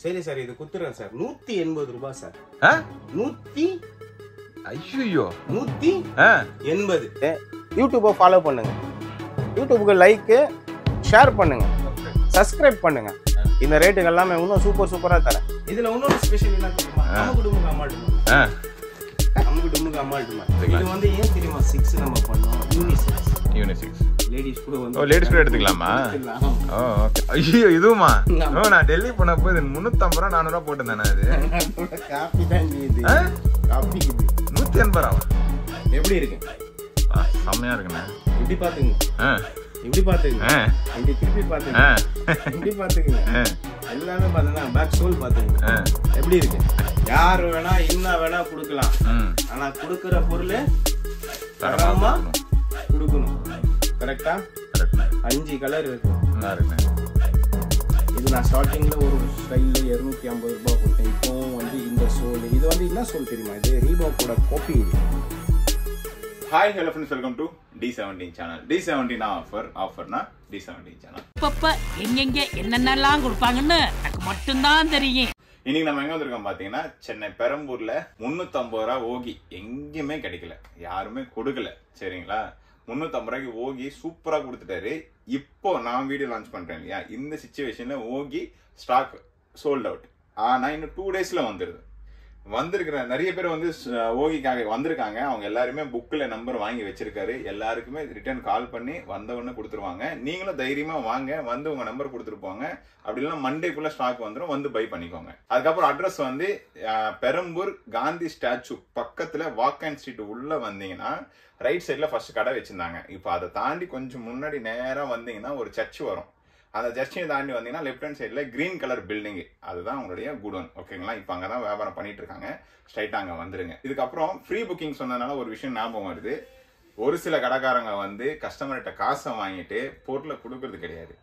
சரி சார் இது குத்துறேன் சார் 180 ரூபாய் சார் 100 ஐயோ 180 யூடியூபை ஃபாலோ பண்ணுங்க யூடியூபுக்கு லைக் ஷேர் பண்ணுங்க சப்ஸ்கிரைப் பண்ணுங்க இந்த ரேட்டுக்கு எல்லாமே இன்னும் சூப்பரா தரேன் இதுல இன்னொரு ஸ்பெஷல் என்ன தெரியுமா நமக்கு டுமுக்கு அம்மாட்டுமா இது வந்து ஏன் தெரியுமா 6 நம்ம பண்ணோம் யூனிசெக்ஸ் லேடிஸ் கூட வந்து லேடிஸ் கூட எடுத்துக்கலாமா ஓகே ஐயோ இதுமா நான் டெல்லி போனப்போ இது 350 ரூபா 400 ரூபா போட்டுருந்தேன் அது காப்பி தான் இது காப்பி இது 180 ரூபா எப்படி இருக்கு செம்மையா இருக்குண்ணே இப்படி பாத்துங்க இப்படி திருப்பி பாத்துங்க இப்படி பாத்துங்க எல்லாமே பாத்தீங்கன்னா பேக் சோல் பாத்துங்க எப்படி இருக்கு யாரு வேணா இன்னும் வேணா குடுக்கலாம் ஆனா குடுக்கிற பொருள் தரமா குடுக்கணும் கரெக்டா 5 கலர் இருக்கு இது நான் ஸ்டார்டிங்ல ஒரு ஸ்டைல்ல 250 ரூபாய் கொடுத்தேன் இப்போ வந்து இந்த சோல் இது வந்து என்ன சோல் தெரியுமா இது ரீபாக்கோட காப்பி இது hi hello friends welcome to D17 channel D17 ஆஃபர்னா D17 channel இப்ப எங்க என்னென்னலாம் கொடுப்பாங்கன்னு எனக்கு மட்டும்தான் தெரியும் இன்னைக்கு நம்ம எங்க வந்திருக்கோம் பாத்தீங்கன்னா சென்னை பெரம்பூர்ல 350 ரூபா ஓகி எங்கேயுமே கிடைக்கல யாருமே கொடுக்கல சரிங்களா 350 ரூபாய்க்கு ஓகி சூப்பரா கொடுத்துட்டாரு இப்போ நான் வீடியோ லான்ச் பண்றேன் இல்லையா இந்த சிச்சுவேஷன்ல ஓகி ஸ்டாக் சோல்ட் அவுட் ஆனா இன்னும் 2 டேஸ்ல வந்திருக்கிற நிறைய பேர் வந்து ஓகிக்காக வந்திருக்காங்க அவங்க எல்லாருமே புக்ல நம்பர் வாங்கி வச்சிருக்காரு எல்லாருக்குமே ரிட்டர்ன் கால் பண்ணி வந்தவொடனே கொடுத்துருவாங்க நீங்களும் தைரியமா வாங்க வந்து உங்க நம்பர் கொடுத்துருப்பாங்க அப்படி இல்லைன்னா மண்டேக்குள்ள ஸ்டாக் வந்துடும் வந்து பை பண்ணிக்கோங்க அதுக்கப்புறம் அட்ரஸ் வந்து பெரம்பூர் காந்தி ஸ்டாச்சு பக்கத்துல வாக் அண்ட் ஸ்ட்ரீட் உள்ள வந்தீங்கன்னா ரைட் சைட்ல ஃபர்ஸ்ட் கடை வச்சிருந்தாங்க இப்போ அதை தாண்டி கொஞ்சம் முன்னாடி நேரா வந்தீங்கன்னா ஒரு சர்ச் வரும் அந்த ஜஸ்டினை தாண்டி வந்தீங்கன்னா லெஃப்ட் ஹேண்ட் சைடில் கிரீன் கலர் பில்டிங் அதுதான் உங்களுடைய குடோன் ஓகேங்களா இப்போ அங்கே தான் வியாபாரம் பண்ணிட்டு இருக்காங்க ஸ்ட்ரைட்டாக அங்கே வந்துருங்க இதுக்கப்புறம் ஃப்ரீ புக்கிங் சொன்னதுனால ஒரு விஷயம் ஞாபகம் வருது ஒரு சில கடைக்காரங்க வந்து கஸ்டமர்கிட்ட காசை வாங்கிட்டு பொருளை கொடுக்கறது கிடையாது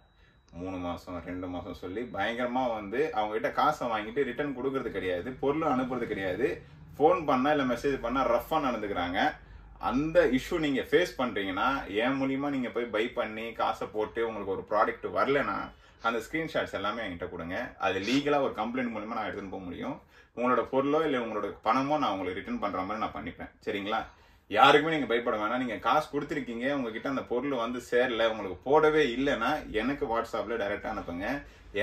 3 மாதம் 2 மாதம் சொல்லி பயங்கரமாக வந்து அவங்ககிட்ட காசை வாங்கிட்டு ரிட்டர்ன் கொடுக்கறது கிடையாது பொருள் அனுப்புறது கிடையாது ஃபோன் பண்ணால் இல்லை மெசேஜ் பண்ணால் ரஃபாக நடந்துக்கிறாங்க அந்த இஷ்யூ நீங்க ஃபேஸ் பண்றீங்கன்னா என் மூலியமா நீங்க போய் பை பண்ணி காசை போட்டு உங்களுக்கு ஒரு ப்ராடக்ட் வரலன்னா அந்த ஸ்கிரீன்ஷாட்ஸ் எல்லாமே என்கிட்ட கொடுங்க அது லீகலா ஒரு கம்ப்ளைண்ட் மூலமா நான் எடுத்துன்னு போக முடியும் உங்களோட பொருளோ இல்லை உங்களோட பணமோ நான் உங்களுக்கு ரிட்டர்ன் பண்ற மாதிரி நான் பண்ணிப்பேன் சரிங்களா யாருக்குமே நீங்க பயப்பட வேணாம் நீங்க காசு கொடுத்துருக்கீங்க உங்ககிட்ட அந்த பொருள் வந்து சேரல உங்களுக்கு போடவே இல்லைன்னா எனக்கு வாட்ஸ்அப்ல டைரக்டா அனுப்புங்க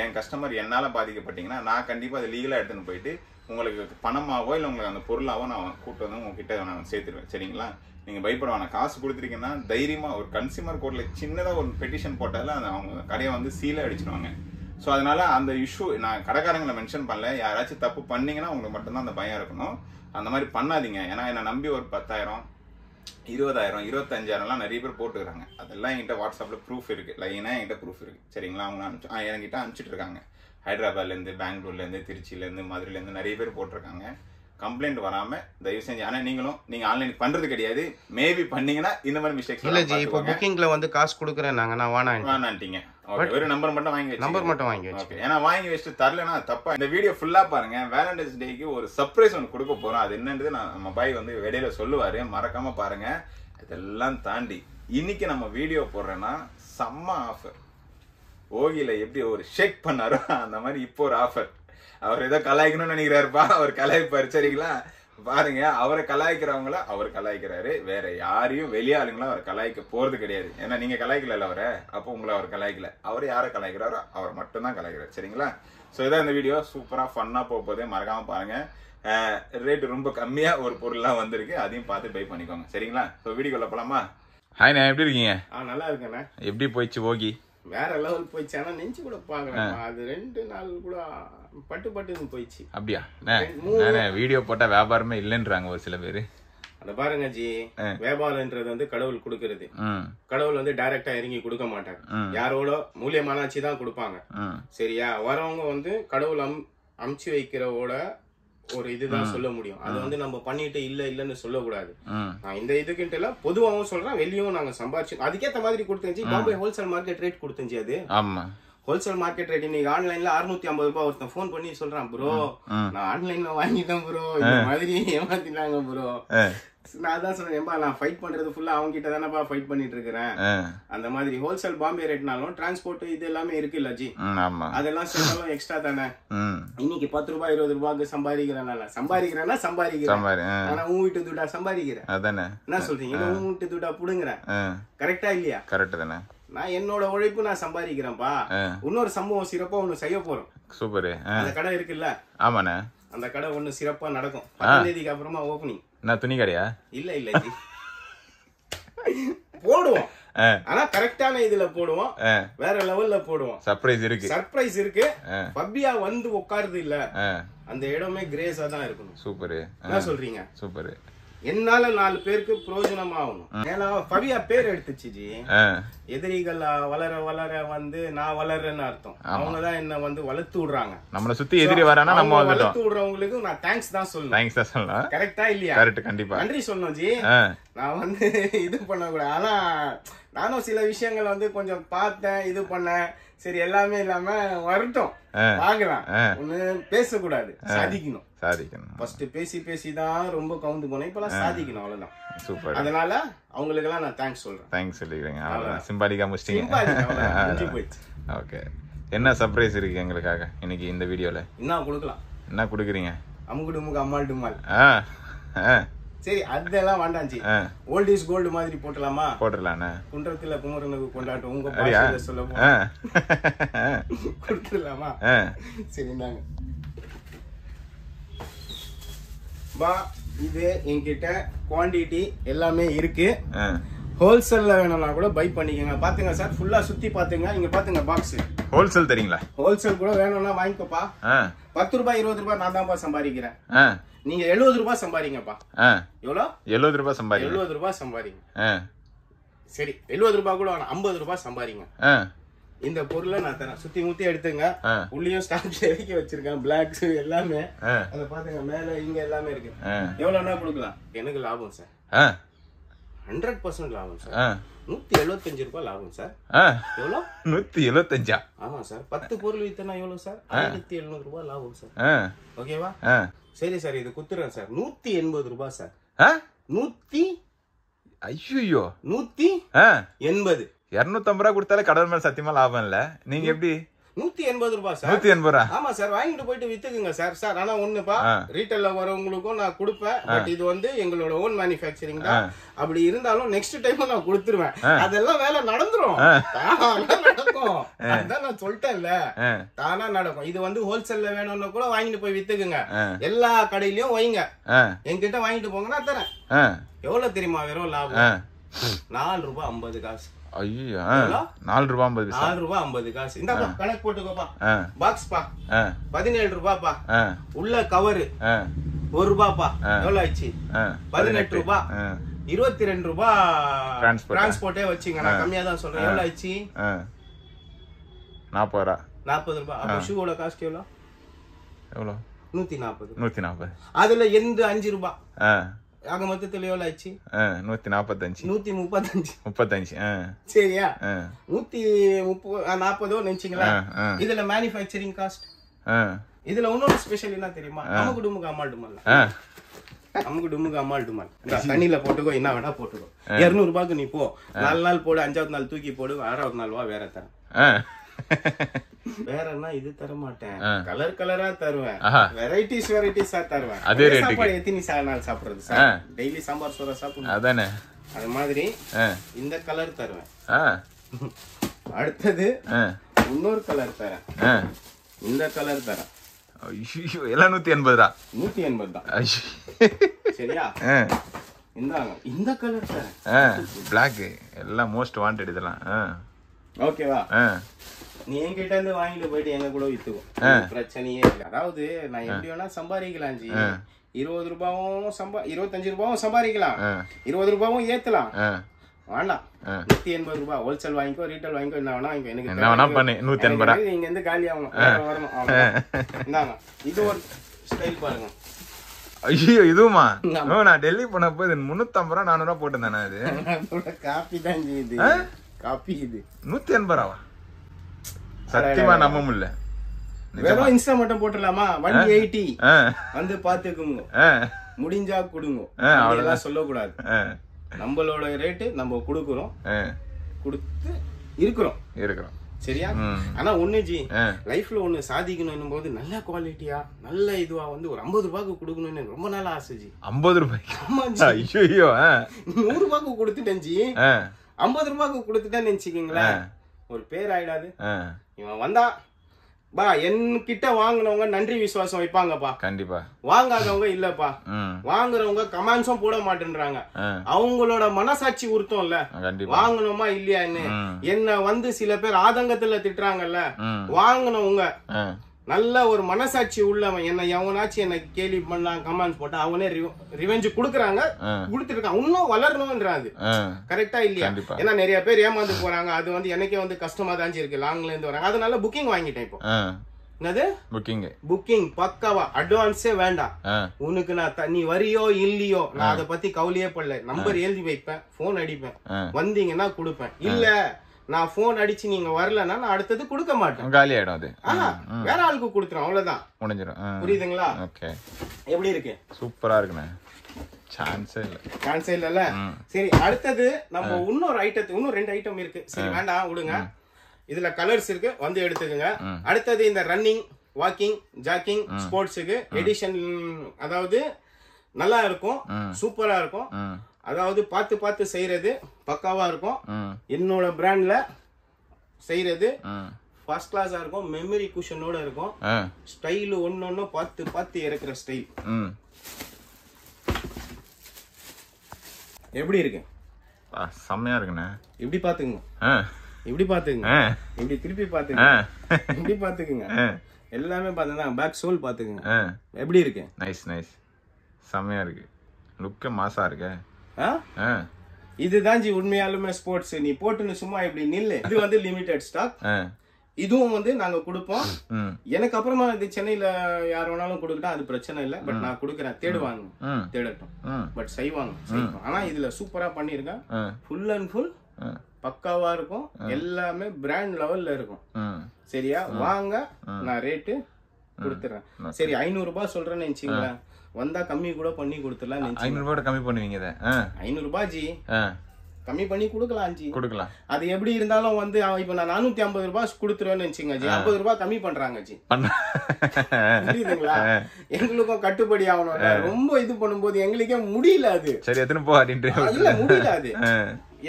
என் கஸ்டமர் என்னால பாதிக்கப்பட்டீங்கன்னா நான் கண்டிப்பா அதை லீகலா எடுத்துன்னு போயிட்டு உங்களுக்கு பணமாவோ இல்லை உங்களுக்கு அந்த பொருளாவோ நான் கூப்பிட்டு வந்து உங்ககிட்ட நான் சேர்த்துருவேன் சரிங்களா நீங்க பயப்பட வேணாம் காசு கொடுத்துருக்கீங்கன்னா தைரியமா ஒரு கன்சியூமர் கோர்ட்ல சின்னதா ஒரு பெட்டிஷன் போட்டால அவங்க கடையை வந்து சீலை அடிச்சிடுவாங்க ஸோ அதனால அந்த இஷ்யூ நான் கடைக்காரங்களை மென்ஷன் பண்ணல யாராச்சும் தப்பு பண்ணீங்கன்னா உங்களுக்கு மட்டும்தான் அந்த பயம் இருக்கணும் அந்த மாதிரி பண்ணாதீங்க ஏன்னா என்னை நம்பி ஒரு 10,000 20,000 25,000 நிறைய பேர் போட்டுக்கிறாங்க அதெல்லாம் என்கிட்ட வாட்ஸ்அப்ல ப்ரூஃப் இருக்கு லைனா என்கிட்ட ப்ரூஃப் இருக்கு சரிங்களா அவங்க என்கிட்ட அனுப்பிச்சிட்டு இருக்காங்க ஹைதராபாத்லேருந்து பெங்களூர்லேருந்து திருச்சியிலேருந்து மதுரையிலேருந்து நிறைய பேர் போட்டிருக்காங்க கம்ப்ளைண்ட் வராம தயவு செஞ்சு ஆனா நீங்க ஆன்லைன் பண்றது கிடையாது மேபி பண்ணீங்கன்னா இந்த மாதிரி மிஸ்டேக்ஸ் இல்ல ஜி இப்போ புக்கிங்ல வந்து காசு கொடுக்குறேன் நாங்க நான் வேணான்ட்டீங்க ஓகே ஒரு நம்பர் மட்டும் வாங்கி வச்சு ஏன்னா வாங்கி வச்சுட்டு தரலனா தப்பா இந்த வீடியோ ஃபுல்லா பாருங்க வேலண்டைன்ஸ் டேக்கு ஒரு சர்ப்ரைஸ் ஒன்று கொடுக்க போறோம் அது என்னன்றது நம்ம பாய் வந்து இடையில சொல்லுவாரு மறக்காம பாருங்க இதெல்லாம் தாண்டி இன்னைக்கு நம்ம வீடியோ போடுறேன்னா செம்ம ஆஃபர் ஓகில எப்படி ஒரு ஷேக் பண்ணாரோ அந்த மாதிரி இப்போ ஒரு ஆஃபர் அவர் ஏதோ கலாய்க்கணும்னு நினைக்கிறாருப்பா அவர் கலாய்ப்பாரு சரிங்களா பாருங்க அவரை கலாய்க்கிறவங்கள அவர் கலாய்க்கிறாரு வேற யாரையும் வெளியாளுங்களும் அவர் கலாய்க்க போறது கிடையாது ஏன்னா நீங்க கலாய்க்கல அவரை அப்போ உங்களை அவர் கலாய்க்கல அவர் யாரை கலாய்க்கிறாரோ அவர் மட்டும்தான் கலாய்க்கிறார் சரிங்களா ஸோ இதான் இந்த வீடியோ சூப்பரா ஃபன்னா போகும்போதே மறக்காம பாருங்க ரேட் ரொம்ப கம்மியா ஒரு பொருள்லாம் வந்திருக்கு அதையும் பார்த்து பை பண்ணிக்கோங்க சரிங்களா ஸோ வீடியோக்குள்ள போலாமா ஹாய்ண்ணா எப்படி இருக்கீங்க நல்லா இருக்கேண்ணே எப்படி போயிடுச்சு ஓகி வேற லெவல் போயிடுச்சு ஆனா நெஞ்சு கூட பாக்குறேன் அது 2 நாள் கூட பட்டு போயிடுச்சு அப்படியா வீடியோ போட்டா வியாபாரமே இல்லைன்றாங்க ஒரு சில பேரு அத பாருங்க ஜி வியாபாரம்ன்றது வந்து கடவுள் கொடுக்கறது கடவுள் வந்து டைரக்டா இறங்கி கொடுக்க மாட்டாங்க யாரோட மூலியமானாச்சு தான் கொடுப்பாங்க சரியா வரவங்க வந்து கடவுள் அமுச்சு வைக்கிறவோட ஒரு இதுதான் சொல்ல முடியும் அது வந்து நம்ம பண்ணிட்டு இல்லன்னு சொல்லக்கூடாது நான் இந்த இதுக்குன்ட்டு எல்லாம் பொதுவாகவும் சொல்றேன் வெளியும் நாங்க சம்பாதிச்சு அதுக்கேற்ற மாதிரி கொடுத்துருந்துச்சு பாம்பே ஹோல்சேல் மார்க்கெட் ரேட் கொடுத்துருந்துச்சு அது ஆமா ஹோல்சேல் மார்க்கெட் ரேட் இன்னைக்கு ஆன்லைன்ல 650 ரூபாய் ஒருத்தன் போன் பண்ணி சொல்றான் ப்ரோ நான் ஆன்லைன்ல வாங்கிட்டேன் ப்ரோ இந்த மாதிரி ஏமாத்திட்டாங்க ப்ரோ. நான் அதான் சொல்றேன் நான் ஃபைட் பண்றது ஃபுல்லா அவங்க கிட்ட தானப்பா ஃபைட் பண்ணிட்டு இருக்கிறேன். அந்த மாதிரி ஹோல்சேல் பாம்பே ரேட்னாலும் டிரான்ஸ்போர்ட் இது எல்லாமே இருக்கு இல்ல ஜி, அதெல்லாம் சேர்த்தாலும் எக்ஸ்ட்ரா தானே. இன்னைக்கு 10 ரூபாய் 20 ரூபாய்க்கு சம்பாதிக்கிறேன்னா ஆனா உன் வீட்டு துட்டா சம்பாதிக்கிறேன். என்ன சொல்றீங்க? உன் வீட்டு துட்டா புடுங்குறேன். கரெக்டா இல்லையா? கரெக்ட் தானே. நான் என்னோட உழைப்பு நான் சம்பாதிக்கிறேன்ப்பா. இன்னொரு சம்பவம் சிறப்பா ஒண்ணு செய்ய போறோம். சூப்பர். அந்த கடை இருக்குல்ல, ஆமாண்ணே, அந்த கடை ஒண்ணு சிறப்பா நடக்கும். 10 தேதிக்கு அப்புறமா ஓபனிங். நான் துணி கடையா? இல்ல ஜி போடுவோம், ஆனா கரெக்டான இதுல போடுவோம், வேற லெவல்ல போடுவோம். சர்ப்ரைஸ் இருக்கு. பப்பியா வந்து உட்காருது இல்ல, அந்த இடமே கிரேஸா தான் இருக்கணும். சூப்பர். என்ன சொல்றீங்க? சூப்பர். என்னால 4 பேருக்கு பிரயோஜனம் ஆகணும். ஏன்னா பவியா பேர் எடுத்துச்சு ஜி. எதிரிகள் வளர வளர வந்து நான் வளர்றேன்னு அர்த்தம். அவங்கதான் என்ன வந்து வளர்த்து விடுறாங்க. நம்மள சுத்தி எதிரி வரானா நம்ம வளர்த்து விடுறவங்களுக்கு நான் தேங்க்ஸ் தான் சொல்லணும். கரெக்டா இல்லையா? கரெக்ட், கண்டிப்பா நன்றி சொல்லணும் ஜி. நான் வந்து இது பண்ண கூடாது. ஆனா நானும் சில விஷயங்கள் வந்து கொஞ்சம் பார்த்தேன், இது பண்ணேன். சரி எல்லாமே இல்லாம வரட்டும், பாக்கலாம். ஒண்ணு பேசக்கூடாது, சாதிக்கணும். ஃபர்ஸ்ட் பேசிதான் ரொம்ப கவுந்து போனேன். இப்பெல்லாம் சாதிக்கணும், அவ்வளவுதான். சூப்பர். அதனால அவங்களுக்கு எல்லாம் நான் தேங்க்ஸ் சொல்றேன். தேங்க்ஸ் சொல்லிக்கிறேன். சிம்பாலிக்கா முடிச்சிட்டீங்க. ஓகே, என்ன சர்ப்ரைஸ் இருக்கு எங்களுக்காக இன்னைக்கு இந்த வீடியோல? என்ன கொடுக்கலாம்? என்ன கொடுக்குறீங்க? அமுகுடுமுக்கு அம்மாள் டுமால். சரி அதெல்லாம் வேண்டாம் ஜி. ஓல்ட் இஸ் கோல்டு மாதிரி போட்டலாமா? போட்டுடலாண்ணே. குன்றத்துல குமரனுக்கு கொண்டாட்டம் உங்க பாஷையில சொல்ல கொடுத்துடலாமா? சரி இந்தாங்க பா. இது என்கிட்ட குவாண்டிட்டி எல்லாமே இருக்கு. ஹோல்சேல்ல வேணும்னா கூட பை பண்ணிக்கங்க. பாத்துங்க சார், ஃபுல்லா சுத்தி பாத்துங்க. இங்க பாத்துங்க பாக்ஸ். ஹோல்சேல் தெரியுங்களா? ஹோல்சேல் கூட வேணும்னா வாங்கிக்கோப்பா. 10 ரூபாய் 20 ரூபாய் நான் தான்ப்பா சம்பாதிக்கிறேன். நீங்க 70 ரூபாய் சம்பாதிங்கப்பா. எவ்வளவு? 70 ரூபாய் சம்பாதிங்க. 70 ரூபாய் சம்பாதிங்க. சரி 70 ரூபாய் கூட வேணாம், 50 ரூபாய் சம்பாதிங்க. இந்த பொருளை நான் தரேன். சுத்தி முத்தி எடுத்துங்க. உள்ளியும் ஸ்டாக் இறக்கி வச்சிருக்கேன், பிளாக்ஸ் எல்லாமே. அத பாத்துங்க, மேல இங்க எல்லாமே இருக்கு. எவ்வளவுனா கொடுக்கலாம். எனக்கு லாபம் சார், 100% லாபம் சார். 175 ரூபாய் லாபம் சார். எவ்வளவு? 175. ஆமா சார். 10 பொருள் வித்தனா எவ்வளவு சார்? 1700 ரூபாய் லாபம் சார். ஓகேவா? சரி சார், இது குத்துறேன் சார். 180 ரூபாய் சார். 100 ஐயோ 180. 250 ரூபாய் கொடுத்தாலே கடவுள் மேல சத்தியமா லாபம் இல்ல. நீங்க எப்படி? 180 ரூபாய் சார். 180 ரூபாய். ஆமா சார், வாங்கிட்டு போயிட்டு வித்துக்குங்க சார். சார் ஆனா ஒண்ணுப்பா, ரீட்டைல்ல வரவங்களுக்கும் நான் கொடுப்பேன். பட் இது வந்து எங்களோட ஓன் மேனுஃபேக்சரிங் தான். அப்படி இருந்தாலும் நெக்ஸ்ட் டைம் நான் கொடுத்துருவேன். அதெல்லாம் வேலை நடந்துரும், நடக்கும். அதான் நான் சொல்லிட்டேன்ல, தானா நடக்கும். இது வந்து ஹோல்சேல்ல வேணும்னு கூட வாங்கிட்டு போய் வித்துக்குங்க. எல்லா கடையிலயும் வைங்க. என்கிட்ட வாங்கிட்டு போங்க, நான் தரேன். எவ்வளவு தெரியுமா வெறும் லாபம்? 4 ரூபாய் 50 காசு. ஐயோ 4 ரூபாய் 50 காசு. 4 ரூபாய் 50 காசு. இந்தாப்பா கணக்கு போட்டுக்கோப்பா. பாக்ஸ் பா 17 ரூபாய்ப்பா. உள்ள கவர் 1 ரூபாய்ப்பா. எவ்வளவு ஆச்சு? 18 ரூபாய். 22 ரூபாய் டிரான்ஸ்போர்ட்டே வச்சுங்க. நான் கம்மியா தான் சொல்றேன். எவ்வளவு ஆச்சு? 40 ரூபாய். 40 ரூபாய். அப்ப ஷூவோட காஸ்ட் எவ்வளவு? எவ்வளவு? 140. அதுல எந்த 5 ரூபாய். ஆக மொத்தத்துல எவ்வளவு ஆச்சு? 135. சரியா? 140 நினைச்சீங்களா? இதுல மேனுஃபேக்சரிங் காஸ்ட். இதுல இன்னொரு ஸ்பெஷல் என்ன தெரியுமா? நமக்கு டுமுக்கு அம்மாள் டுமால். நமக்கு டுமுக்கு அம்மாள் டுமால். தண்ணியில போட்டுக்கோ, என்ன வேணா போட்டுக்கோ. 200 ரூபாய்க்கு நீ போ, 4 நாள் போடு, 5வது நாள் தூக்கி போடு, 6வது நாள் வா வேற தரேன். வேறன்னா இது தர மாட்டேன், கலர் கலரா தருவேன், வெரைட்டிஸா தருவேன். அதே சாப்பாடு எத்தனை நாள் சாப்பிடுறது சார்? டெய்லி சாம்பார் சோற சாப்பிடணும். அதானே, அது மாதிரி இந்த கலர் தருவேன். அடுத்தது இன்னொரு கலர் தரேன், இந்த கலர் தரேன். எல்லாம் 180 தான். 180 தான். சரியா? இந்தாங்க இந்த கலர் தரேன். பிளாக் எல்லாம் மோஸ்ட் வாண்டட் இதெல்லாம். ஓகேவா? நீ என்கிட்ட இருந்து வாங்கிட்டு போயிட்டு எங்க கூட வித்துக்கும், பிரச்சனையே இல்லை. அதாவது நான் எப்படி வேணா சம்பாதிக்கலாம் ஜி. 20 ரூபாயும் 25 ரூபாயும் சம்பாதிக்கலாம், 20 ரூபாயும் ஏத்தலாம். வேண்டாம், 180 ரூபாய். ஹோல்சேல் வாங்கிக்கோ, ரீட்டைல் வாங்கிக்கோ, என்ன வேணா வாங்கிக்கோ. எனக்கு இங்க இருந்து காலி ஆகணும், வரணும். இந்தாங்க இது ஒரு ஸ்டைல் பாருங்க. ஐயோ இதுவுமா? நான் டெல்லி போனப்போ 350 ரூபா 400 ரூபா போட்டிருந்தேன். அது காப்பி தான் ஜி. இது காப்பி. இது 180 ரூபா. சத்தியமா நம்ப முடியல. வெறும் இன்ஸ்டா மட்டும் போட்டுடலாமா? 180 வந்து பாத்துக்குங்க, முடிஞ்சா கொடுங்க, அவ்வளவுதான் சொல்லக்கூடாது. நம்மளோட ரேட்டு நம்ம கொடுக்குறோம், கொடுத்து இருக்கிறோம் சரியா? ஆனா ஒண்ணு ஜி, லைஃப்ல ஒண்ணு சாதிக்கணும் போது நல்ல குவாலிட்டியா நல்ல இதுவா வந்து ஒரு 50 ரூபாய்க்கு கொடுக்கணும்னு ரொம்ப நாள் ஆசை ஜி. 50 ரூபாய்க்கு? ஆமா ஜி. ஐயோ 100 ரூபாய்க்கு கொடுத்துட்டேன் ஜி. 50 ரூபாய்க்கு கொடுத்துட்டேன்னு நினைச்சுக்கீங்களேன், ஒரு பேர் ஆயிடாது. இவன் வந்தா பா என்கிட்ட வாங்கினவங்க நன்றி விசுவாசம் வைப்பாங்கப்பா, கண்டிப்பா. வாங்காதவங்க இல்லப்பா, வாங்குறவங்க கமெண்ட்ஸும் போட மாட்டேன்றாங்க. அவங்களோட மனசாட்சி உறுத்தம் இல்ல, வாங்கணுமா இல்லையான்னு. என்ன வந்து சில பேர் ஆதங்கத்துல திட்டுறாங்கல்ல, வாங்கினவங்க நல்ல ஒரு மனசாட்சி உள்ளவன், என்ன எவனாச்சும் என்ன கேலி பண்ணா கமெண்ட்ஸ் போட்டா அவனே ரிவெஞ்ச் குடுக்குறாங்க, குடுத்துருக்கான். இன்னும் வளரணும்ன்றாது. கரெக்டா இல்லையா? ஏன்னா நிறைய பேர் ஏமாந்து போறாங்க. அது வந்து எனக்கே வந்து கஷ்டமா தான் இருக்கு, லாங்ல இருந்து வராங்க. அதனால புக்கிங் வாங்கிட்டேன் இப்போ. என்னது புக்கிங் பக்காவா, அட்வான்ஸே வேண்டாம் உனக்கு. நான் நீ வரியோ இல்லையோ நான் அதை பத்தி கவலையே படல. நம்பர் எழுதி வைப்பேன், போன் அடிப்பேன், வந்தீங்கன்னா கொடுப்பேன். இல்ல நான் போன் அடிச்சு நீங்க வரலன்னா நான் அடுத்தது கொடுக்க மாட்டேன், காலி ஆயிடும். அது வேற ஆளுக்கு கொடுத்துரும், அவ்வளவுதான், முடிஞ்சிடும். புரியுதுங்களா? எப்படி இருக்கு? சூப்பரா இருக்குண்ணே, சான்ஸே இல்ல. சரி, அடுத்தது நம்ம இன்னொரு ஐட்டத்துக்கு இன்னும் 2 ஐட்டம் இருக்கு. சரி வேண்டாம் விடுங்க, இதுல கலர்ஸ் இருக்கு, வந்து எடுத்துக்கங்க. அடுத்தது இந்த ரன்னிங், வாக்கிங், ஜாக்கிங், ஸ்போர்ட்ஸுக்கு எடிஷன், அதாவது நல்லா இருக்கும், சூப்பரா இருக்கும். அதாவது பார்த்து பார்த்து செய்யறது பக்காவா இருக்கும். என்னோட பிராண்ட்ல செய்யறது ஃபர்ஸ்ட் கிளாஸா இருக்கும், மெமரி குஷனோட இருக்கும். ஸ்டைல் ஒன்னொன்னு பார்த்து பார்த்து இறக்குற ஸ்டைல். எப்படி இருக்கு? செம்மையா இருக்குண்ணே. இப்படி பாத்துங்க, இப்படி பாத்துங்க, இப்படி திருப்பி பாத்துங்க, இப்படி பாத்துக்குங்க. எல்லாமே பாத்தீங்கன்னா பேக் சோல் பாத்துக்குங்க. எப்படி இருக்கு? நைஸ், செம்மையா இருக்கு, லுக் மாசா இருக்கு. இதுதான் ஜி உண்மையாலுமே ஸ்போர்ட்ஸ். நீ போட்டுன்னு சும்மா இப்படி நில்லு. இது வந்து லிமிடெட் ஸ்டாக், இதுவும் வந்து நாங்க கொடுப்போம். எனக்கு அப்புறமா இது சென்னையில யார் வேணாலும் கொடுக்கட்டா, அது பிரச்சனை இல்ல. பட் நான் கொடுக்கறேன், தேடட்டும், பட் செய்வாங்க. ஆனா இதுல சூப்பரா பண்ணிருக்கேன், ஃபுல் அண்ட் ஃபுல் பக்காவா இருக்கும், எல்லாமே பிராண்ட் லெவல்ல இருக்கும். சரியா? வாங்க, நான் ரேட்டு கொடுத்துறேன். சரி 500 ரூபாய் சொல்றேன்னு நினைச்சீங்களேன், வந்தா கம்மி கூட பண்ணி கொடுத்துடலாம். 500 ரூபாய் கம்மி பண்ணுவீங்க? 500 ரூபாய் ஜி கம்மி பண்ணி கொடுக்கலாம் ஜி, கொடுக்கலாம். அது எப்படி இருந்தாலும் வந்து இப்ப நான் 450 ரூபாய் கொடுத்துருவேன்னு நினைச்சுங்க ஜி, 50 ரூபாய் கம்மி பண்றாங்க ஜி. புரியுதுங்களா? எங்களுக்கும் கட்டுப்படி ஆகணும். ரொம்ப இது பண்ணும்போது எங்களுக்கே முடியல. அது சரி எத்தனை போ இல்ல முடியல, அது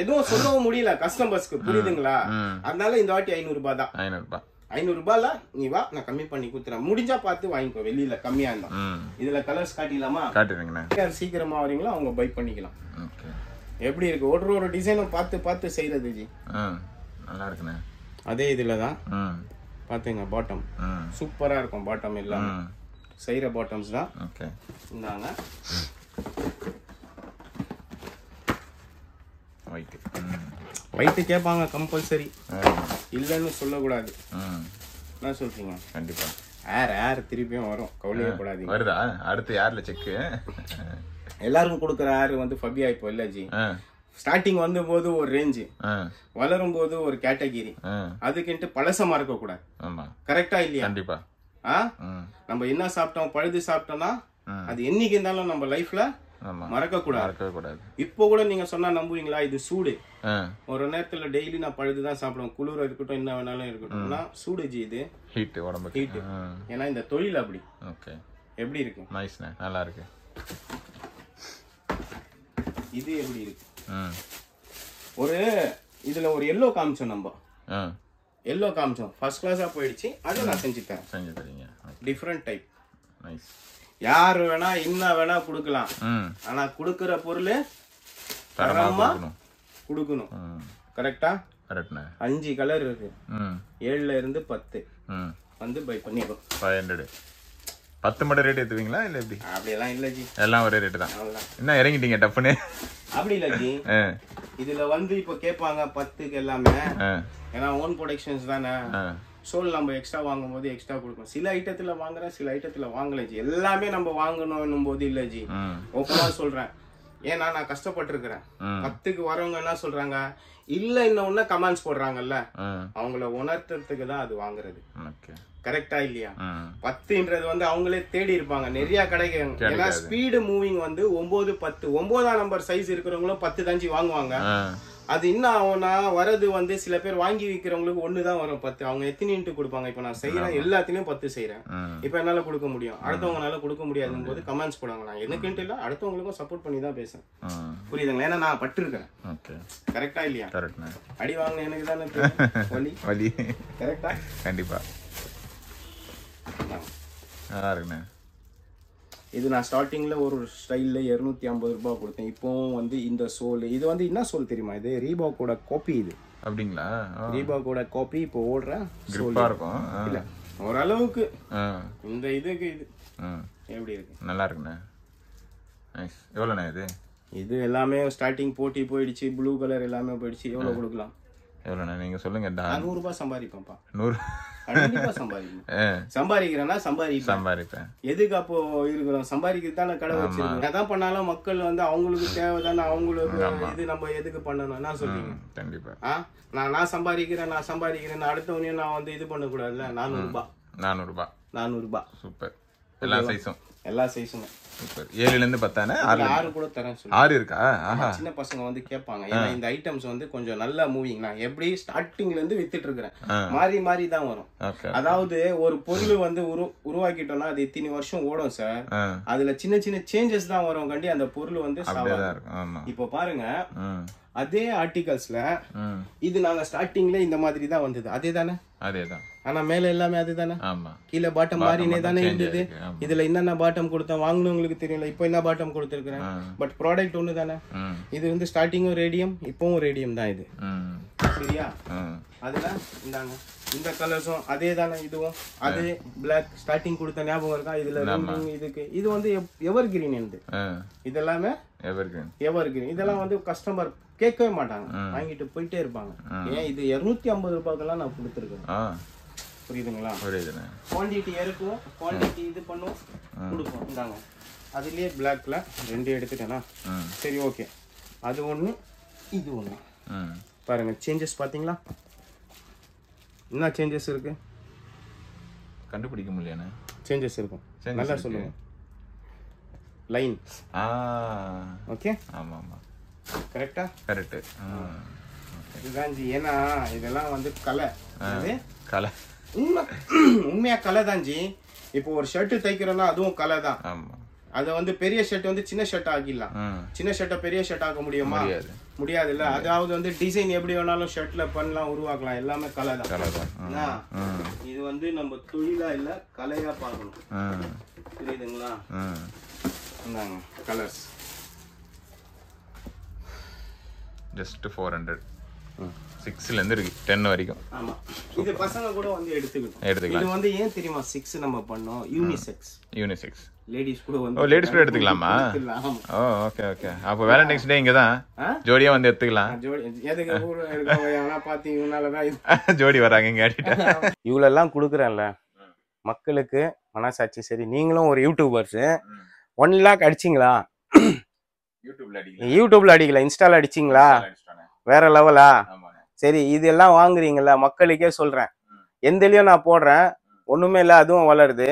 எதுவும் சொல்லவும் முடியல கஸ்டமர்ஸ்க்கு. புரியுதுங்களா? அதனால இந்த வாட்டி 500 ரூபாய் தான். 500 ரூபாய்ல நீ வா, நான் கம்மி பண்ணி குத்துறேன். முடிஞ்சா பார்த்து வாங்கிக்கோ, வெளியில கம்மியா இருந்தா. இதுல கலர்ஸ் காட்டிடலாமா? காட்டுறீங்க. சீக்கிரமா வரீங்களா அவங்க பை பண்ணிக்கலாம். எப்படி இருக்கு? ஒரு டிசைனும் பார்த்து பார்த்து செய்யறது ஜி, நல்லா இருக்குண்ணே. அதே இதுலதான் பாத்துங்க, பாட்டம் சூப்பரா இருக்கும். பாட்டம் எல்லாம் செய்யற பாட்டம்ஸ் தான். இந்தாங்க, வைட்டு கேட்பாங்க கம்பல்சரி, இல்லன்னு சொல்லக்கூடாது. என்ன சொல்றீங்க? கண்டிப்பா ஏர் திருப்பியும் வரும், கவலையே கூடாது. வருதா? அடுத்து யார்ல செக்? எல்லாருக்கும் கொடுக்குற ஏர் வந்து ஃபபியா இப்போ இல்ல ஜி. ஸ்டார்டிங் வந்த போது ஒரு ரேஞ்சு, வளரும் போது ஒரு கேட்டகிரி, அதுக்குன்ட்டு பழசமா இருக்க கூடாது. கரெக்டா இல்லையா? கண்டிப்பா. நம்ம என்ன சாப்பிட்டோம், பழுது சாப்பிட்டோம்னா அது என்னைக்கு இருந்தாலும் நம்ம லைஃப்ல மறக்க கூடாது. இப்போ கூட நீங்க சொன்னா நம்புவீங்களா? இது சூடு. ஒரு நேரத்துல டெய்லி நான் பழுதுதான் சாப்பிடுவேன், குளிர இருக்கட்டும் என்ன வேணாலும் இருக்கட்டும். சூடு ஜி, இது ஹீட், உடம்பு ஹீட். ஏன்னா இந்த தொழில் அப்படி. எப்படி இருக்கு? நைஸ்ண்ணே, நல்லா இருக்கு. இது எப்படி இருக்கு? ஒரு இதுல ஒரு எல்லோ காமிச்சோம், நம்ம எல்லோ காமிச்சோம், ஃபர்ஸ்ட் கிளாஸா போயிடுச்சு. அதை நான் செஞ்சு தரீங்க. Different type. நைஸ். யாரு வேணா என்ன வேணா குடுக்கலாம், ஆனா குடுக்கிற பொருள் தரமா குடுக்கணும். கரெக்டா? 5 கலர் இருக்கு, 7ல இருந்து 10 வந்து பை பண்ணிக்கோ. 500 10 மட்டும் ரேட் ஏத்துவீங்களா இல்ல எப்படி? அப்படி எல்லாம் இல்ல ஜி, எல்லாம் ஒரே ரேட் தான். என்ன இறங்கிட்டீங்க டப்புன்னு? அப்படி இல்ல ஜி, இதுல வந்து இப்ப கேட்பாங்க 10க்கு எல்லாமே, ஏன்னா ஓன் ப்ரொடக்ஷன்ஸ் தானே. சோல் நம்ம எக்ஸ்ட்ரா வாங்கும் போது எக்ஸ்ட்ரா கொடுக்கணும். சில ஐட்டத்துல வாங்குறேன், சில ஐட்டத்துல வாங்கல ஜி. எல்லாமே நம்ம வாங்கணும் போது இல்ல ஜி. ஓப்பனா சொல்றேன், ஏன்னா நான் கஷ்டப்பட்டிருக்கிறேன். 10க்கு வரவங்க என்ன சொல்றாங்க, இல்ல இன்னொன்னு கமெண்ட்ஸ் போடுறாங்கல்ல, அவங்கள உணர்த்துறதுக்கு தான் அது வாங்குறது. கரெக்டா இல்லையா? 10ன்றது வந்து அவங்களே தேடி இருப்பாங்க, நிறைய கடைக்கு. ஏன்னா ஸ்பீடு மூவிங் வந்து 9, 10, 9ஆம் நம்பர் சைஸ் இருக்கிறவங்களும் 10 தாஞ்சி வாங்குவாங்க. அது என்ன ஆகும்னா வரது வந்து சில பேர் வாங்கி விற்கிறவங்களுக்கு 1 தான் வரும் 10. அவங்க எத்தனைன்ட்டு கொடுப்பாங்க. இப்ப நான் செய்யறேன், எல்லாத்துலயும் 10 செய்யறேன். இப்ப என்னால கொடுக்க முடியும், அடுத்தவங்களால கொடுக்க முடியாதும் போது கமெண்ட்ஸ் போடுவாங்க. நான் எனக்குன்ட்டு இல்ல, அடுத்தவங்களுக்கும் சப்போர்ட் பண்ணி தான் பேசுறேன். புரியுதுங்களா? ஏன்னா நான் பட்டிருக்கேன். கரெக்டா இல்லையா? அடி வாங்க எனக்கு தானே வலி வலி. கரெக்டா? கண்டிப்பா. நல்லா இருக்குண்ணே. இது நான் ஸ்டார்டிங்ல ஒரு ஸ்டைல்ல 250 ரூபாய் கொடுத்தேன். இப்போவும் வந்து இந்த சோல் இது வந்து என்ன சோல் தெரியுமா? இது ரீபாக்கோட காப்பி. இது அப்படிங்களா? ரீபாக்கோட காப்பி. இப்போ ஓடுற சோல் இருக்கும் இல்ல ஓரளவுக்கு. இந்த இதுக்கு இது எப்படி இருக்கு? நல்லா இருக்குண்ணே. நைஸ். எவ்வளோண்ணே இது? இது எல்லாமே ஸ்டார்டிங் போட்டி போயிடுச்சு, ப்ளூ கலர் எல்லாமே போயிடுச்சு. எவ்வளோ கொடுக்கலாம்? எவ்வளோண்ணே நீங்க சொல்லுங்க. 100 ரூபாய் சம்பாதிப்பேன்ப்பா. 100 சம்பாதிக்கிறேன்னா சம்பாதிப்பேன். எதுக்கு அப்போ இருக்கிறோம்? சம்பாதிக்கிறது தானே கடை வச்சிருக்கோம். எதான் பண்ணாலும் மக்கள் வந்து அவங்களுக்கு தேவைதானே, அவங்களுக்கு இது நம்ம எதுக்கு பண்ணணும்? என்ன சொல்றீங்க? கண்டிப்பா. நான் சம்பாதிக்கிறேன் அடுத்தவனையும் நான் வந்து இது பண்ண கூடாதுல்ல. 400 ரூபாய். சூப்பர். எல்லா சைஸும் சூப்பர். 7ல இருந்து 10 6 கூட தரேன். 6 இருக்கா? சின்ன பசங்க வந்து கேட்பாங்க. ஏன்னா இந்த ஐட்டம்ஸ் வந்து கொஞ்சம் நல்ல மூவிங். நான் எப்படி ஸ்டார்டிங்ல இருந்து வித்துட்டு இருக்கிறேன், மாறி மாறி தான் வரும். அதாவது ஒரு பொருள் வந்து உருவாக்கிட்டோம்னா அது இத்தனை வருஷம் ஓடும் சார். அதுல சின்ன சின்ன சேஞ்சஸ் தான் வரும் கண்டி அந்த பொருள் வந்து. இப்போ பாருங்க, அதே ஆர்டிகல்ஸ்ல இது நாங்க ஸ்டார்டிங்ல இந்த மாதிரி தான் வந்தது. அதேதானே? அதேதான். ஆனா மேல எல்லாமே அதுதானே. கீழே பாட்டம் மாறினே தானே இருந்தது. இதுல என்னென்ன பாட்டம் கொடுத்தேன் வாங்கினவங்களுக்கு தெரியல. இப்போ என்ன பாட்டம் கொடுத்துருக்கேன், பட் ப்ராடக்ட் ஒண்ணு தானே. இது வந்து ஸ்டார்டிங்கும் ரேடியம், இப்பவும் ரேடியம் தான். இது சரியா? அதுல இந்தாங்க இந்த கலர்ஸும் அதே தானே. இதுவும் அதே பிளாக் ஸ்டார்டிங் கொடுத்த ஞாபகம் இருக்கா? இதுல இதுக்கு இது வந்து எவர் கிரீன். இதெல்லாமே எவர் கிரீன். இதெல்லாம் வந்து கஸ்டமர் கேட்கவே மாட்டாங்க, வாங்கிட்டு போயிட்டே இருப்பாங்க. ஏன் இது 250 ரூபாய்க்கெல்லாம் நான் கொடுத்துருக்கேன். புரியுதுங்களா? குவான்டிட்டி இருக்கும், குவான்டிட்டி இது பண்ணுவோம், கொடுப்போம். இந்தாங்க அதுலயே பிளாக்ல 2 எடுத்துட்டேனா? சரி ஓகே. அது ஒண்ணு, இது ஒண்ணு. பாருங்க சேஞ்சஸ் பாத்தீங்களா? என்ன சேஞ்சஸ் இருக்கு? கண்டுபிடிக்க முடியல. சேஞ்சஸ் இருக்கும். நல்லா சொல்லுங்க. லைன். ஓகே. ஆமா ஆமா. கரெக்டா? கரெக்ட். இதுதான் ஜி. ஏன்னா இதெல்லாம் வந்து கலை. கலை உண்மையா கலை தான் ஜி. இப்போ ஒரு ஷர்ட் தைக்கிறோம்னா அதுவும் கலை தான். அத வந்து பெரிய ஷர்ட் வந்து சின்ன ஷர்ட் ஆக்கிடலாம். சின்ன ஷர்ட்டை பெரிய ஷர்ட் ஆக்க முடியுமா? முடியாது இல்ல. அதாவது வந்து டிசைன் எப்படி வேணாலும் ஷர்ட்ல பண்ணலாம், உருவாக்கலாம். எல்லாமே கலை தான். இது வந்து நம்ம தொழிலா இல்ல, கலையா பார்க்கணும். புரியுதுங்களா? Colours just 400. 6ல இருந்து இருக்கு 10 வரைக்கும். ஆமா. இது பசங்க கூட வந்து எடுத்துக்கலாம். இது வந்து ஏன் தெரியுமா 6 நம்ம பண்ணோம்? யூனிசெக்ஸ். லேடீஸ் கூட வந்து லேடீஸ் கூட எடுத்துக்கலாமா? ஓ ஓகே ஓகே. அப்ப வேற நெக்ஸ்ட் டே இங்க தான் ஜோடியா வந்து எடுத்துக்கலாம். எதுக்கு ஊர் இருக்கவங்க பாத்தீங்கனால தான் ஜோடி வராங்க இங்க அடிட்ட. இவ்வளவு எல்லாம் குடுக்குறேன்ல மக்களுக்கு மனசாட்சி. சரி நீங்களும் ஒரு யூடியூபர்ஸ் 1 lakh அடிச்சிங்களா? யூடியூப்ல அடிக்கல, இன்ஸ்டால அடிச்சிங்களா? வேற லெவலா? சரி இதெல்லாம் வாங்குறீங்களா? மக்களுக்கே சொல்றேன், எந்தலயும் நான் போடுறேன், ஒண்ணுமே இல்ல, அதுவும் வளருது.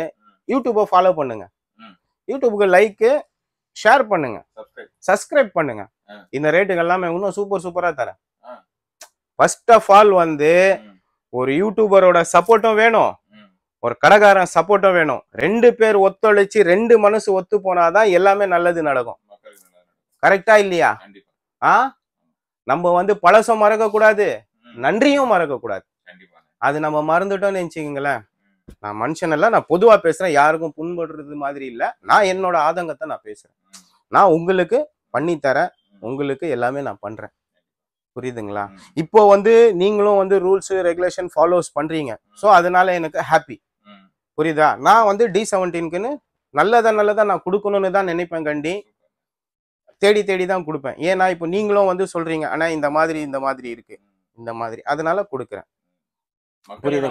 யூடியூபை ஃபாலோ பண்ணுங்க, யூடியூபுக்கு லைக் ஷேர் பண்ணுங்க, சப்ஸ்கிரைப் பண்ணுங்க. இந்த ரேட்டுக்கு எல்லாமே இன்னும் சூப்பரா தரேன். ஃபர்ஸ்ட் ஆஃப் ஆல் வந்து ஒரு யூடியூபரோட சப்போர்ட்டும் வேணும், ஒரு கடைக்காரன் சப்போர்ட்டும் வேணும். 2 பேர் ஒத்துழைச்சு 2 மனசு ஒத்து போனாதான் எல்லாமே நல்லது நடக்கும். கரெக்டா இல்லையா? நம்ம வந்து பழசம் மறக்க கூடாது, நன்றியும் மறக்க கூடாது. அது நம்ம மறந்துட்டோம்னு நினைச்சுக்கீங்களேன். நான் மனுஷன் இல்ல, நான் பொதுவா பேசுறேன், யாருக்கும் புண்படுறது மாதிரி இல்ல. நான் என்னோட ஆதங்கத்தை நான் பேசுறேன். நான் உங்களுக்கு பண்ணி தரேன், உங்களுக்கு எல்லாமே நான் பண்றேன். புரியுதுங்களா? இப்போ வந்து நீங்களும் வந்து ரூல்ஸ் ரெகுலேஷன் ஃபாலோஸ் பண்றீங்க. ஸோ அதனால எனக்கு ஹாப்பி. புரியுதா? நான் வந்து D17க்குன்னு நல்லதா நான் கொடுக்கணும்னு தான் நினைப்பேன். கண்டி தேடி தான் கொடுப்பேன். ஏன்னா இப்போ நீங்களும் வந்து சொல்றீங்க, ஆனா இந்த மாதிரி இருக்கு, இந்த மாதிரி, அதனால கொடுக்குறேன். புரியுது?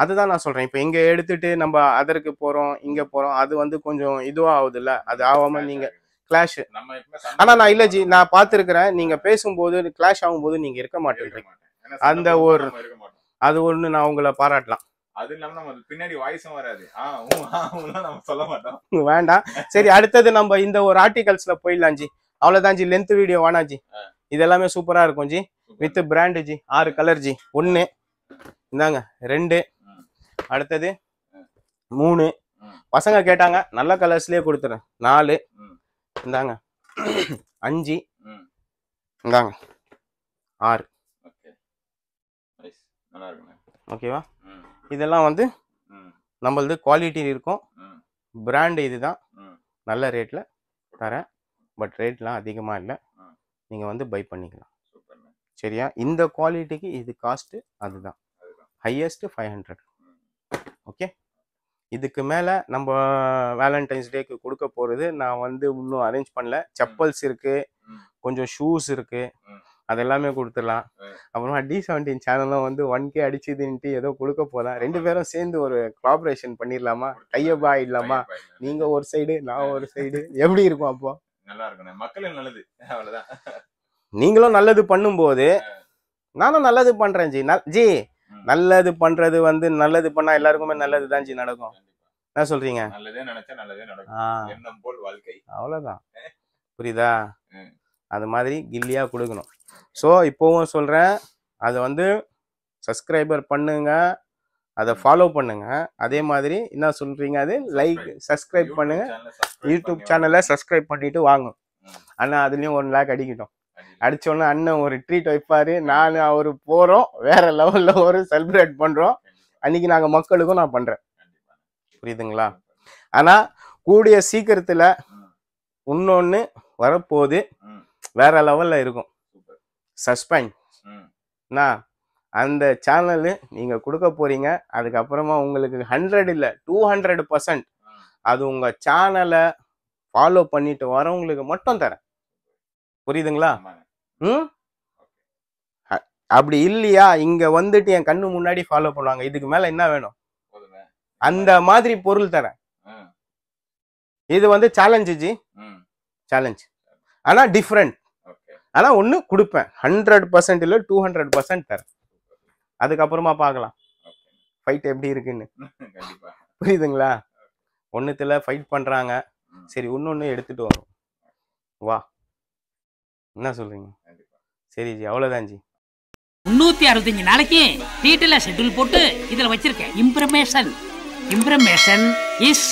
அதுதான் நான் சொல்றேன். இப்ப இங்க எடுத்துட்டு நம்ம அதற்கு போறோம், இங்க போறோம், அது வந்து கொஞ்சம் இதுவா ஆகுது இல்ல. அது ஆகாம நீங்க கிளாஷ். நம்ம எப்பவுமே ஆனா நான் இல்ல ஜி, நான் பாத்துருக்கிறேன், நீங்க பேசும்போது கிளாஷ் ஆகும்போது நீங்க இருக்க மாட்டேன்றீங்க. அந்த ஒரு அது ஒண்ணு நான் உங்களை பாராட்டலாம். அது இல்லாம நம்ம பின்னாடி வாய்ஸும் வராது. நம்ம சொல்ல மாட்டோம். வேண்டாம். சரி, அடுத்தது நம்ம இந்த ஒரு ஆர்டிகல்ஸ்ல போயிடலாம் ஜி. அவ்வளவுதான் ஜி, லென்த் வீடியோ வேணா ஜி. இதெல்லாமே சூப்பரா இருக்கும் G, with brand G. 6 colour G. 1 இந்தாங்க, 2 அடுத்தது 3. பசங்க கேட்டாங்க, நல்ல கலர்ஸ்லயே கொடுத்துறேன். 4 இந்தாங்க, 5 இந்தாங்க, 6. ஓகேவா? இதெல்லாம் வந்து நம்மளது குவாலிட்டி இருக்கும், பிராண்ட் இதுதான். நல்ல ரேட்ல தரேன், பட் ரேட்லாம் அதிகமா இல்லை, நீங்க வந்து பை பண்ணிக்கலாம். சரியா? இந்த குவாலிட்டிக்கு இது காஸ்ட் அதுதான், ஹையஸ்ட் 500. ஓகே, இதுக்கு மேல நம்ம வேலண்டைன்ஸ் டேக்கு கொடுக்க போறது நான் வந்து இன்னும் அரேஞ்ச் பண்ணல. செப்பல்ஸ் இருக்கு, கொஞ்சம் ஷூஸ் இருக்கு, அதெல்லாமே கொடுத்துடலாம். அப்புறமா D17 சேனலும் வந்து 1K அடிச்சுதுன்ட்டு ஏதோ கொடுக்க போதான். 2 பேரும் சேர்ந்து ஒரு கொலாபரேஷன் பண்ணிடலாமா? கையபா இல்லாமா? நீங்க ஒரு சைடு, நான் ஒரு சைடு, எப்படி இருக்கும்? அப்போ நல்லா இருக்கும், மக்களும் நல்லது. அவ்வளவுதான். நீங்களும் நல்லது பண்ணும்போது நானும் நல்லது பண்றேன் ஜி. ஜி, நல்லது பண்றது வந்து நல்லது பண்ணா எல்லாருக்குமே நல்லது தான் ஜி நடக்கும். என்ன சொல்றீங்க? நல்லதே நினைச்சா நல்லதே நடக்கும், எண்ணம் போல் வாழ்க்கை. அவ்வளவுதான், புரியுதா? அது மாதிரி கில்லியா கொடுக்கணும். ஸோ இப்போவும் சொல்றேன், அதை வந்து சப்ஸ்கிரைபர் பண்ணுங்க, அதை ஃபாலோ பண்ணுங்க. அதே மாதிரி என்ன சொல்றீங்க, அது லைக் சப்ஸ்கிரைப் பண்ணுங்க. யூடியூப் சேனலை சப்ஸ்கிரைப் பண்ணிட்டு வாங்க. அண்ணா அதுலயும் 1 லேக் அடிக்கட்டும். அடிச்சோன்னா அண்ணன் ஒரு ட்ரீட் வைப்பாரு, நான் அவரு போறோம், வேற லெவல்ல ஒரு செலிப்ரேட் பண்றோம். அன்னைக்கு நாங்க மக்களுக்கும் நான் பண்றேன், புரியுதுங்களா? ஆனா கூடிய சீக்கிரத்துல இன்னொன்னு வரப்போகுது, வேற லெவல்ல இருக்கும். சஸ்பென்ஸ். அந்த சேனலு நீங்க கொடுக்க போறீங்க, அதுக்கப்புறமா உங்களுக்கு 100 இல்ல 200% அது உங்க சேனலை ஃபாலோ பண்ணிட்டு வரவங்களுக்கு மட்டும் தரேன், புரியுதுங்களா? அப்படி இல்லையா, இங்க வந்துட்டு என் கண்ணு முன்னாடி ஃபாலோ பண்ணுவாங்க, இதுக்கு மேல என்ன வேணும்? அந்த மாதிரி பொருள் தரேன். இது வந்து சேலஞ்சு ஜி, சேலஞ்ச். ஆனா டிஃப்ரெண்ட். ஆனா ஒண்ணு கொடுப்பேன், 100% இல்ல 200% தரேன். அதுக்கப்புறமா பார்க்கலாம் ஃபைட் எப்படி இருக்குன்னு, புரியுதுங்களா? ஒன்னுத்துல ஃபைட் பண்றாங்க, சரி இன்னொன்னு எடுத்துட்டு வரும், வா, என்ன சொல்றீங்க? சரி ஜி, அவ்வளவுதான் ஜி. 365 நாளைக்கு டீட்டெயிலா ஷெட்யூல் போட்டு இதுல வச்சிருக்கேன். இம்ப்ரமேஷன் இஸ்